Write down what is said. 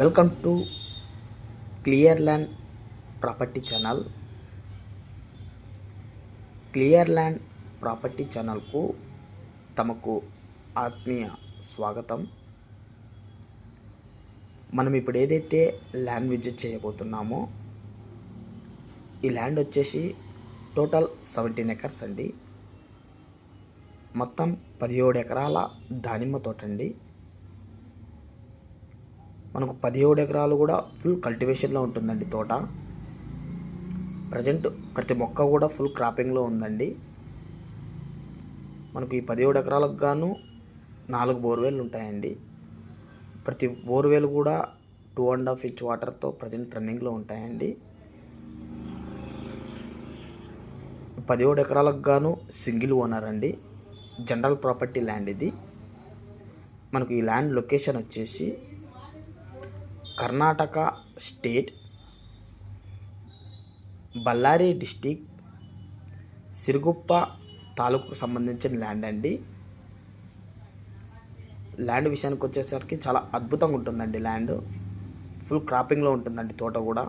Welcome to clear land property channel. Clear land property ఛానల్కు తమకు ఆత్మీయ స్వాగతం. మనం ఇప్పుడు ఏదైతే ల్యాండ్ విజిట్ చేయబోతున్నామో ఈ ల్యాండ్ వచ్చేసి టోటల్ 17 ఎకర్స్ అండి. మొత్తం 17 ఎకరాల దానిమ్మ తోట అండి. మనకు 17 ఎకరాలు కూడా ఫుల్ కల్టివేషన్లో ఉంటుందండి తోట. ప్రజెంట్ ప్రతి మొక్క కూడా ఫుల్ క్రాపింగ్లో ఉందండి. మనకు ఈ 17 ఎకరాలకు గాను 4 బోర్వెల్ ఉంటాయండి. ప్రతి బోర్వెల్ కూడా 2.5 ఇంచ్ వాటర్తో ప్రజెంట్ రన్నింగ్లో ఉంటాయండి. 17 ఎకరాలకు గాను సింగిల్ ఓనర్ అండి. జనరల్ ప్రాపర్టీ ల్యాండ్ ఇది. మనకు ఈ ల్యాండ్ లొకేషన్ వచ్చేసి కర్ణాటక స్టేట్, బళ్ళారి డిస్టిక్, సిరుగుప్ప తాలూకుకు సంబంధించిన ల్యాండ్ అండి. ల్యాండ్ విషయానికి వచ్చేసరికి చాలా అద్భుతంగా ఉంటుందండి. ల్యాండ్ ఫుల్ క్రాపింగ్లో ఉంటుందండి తోట కూడా.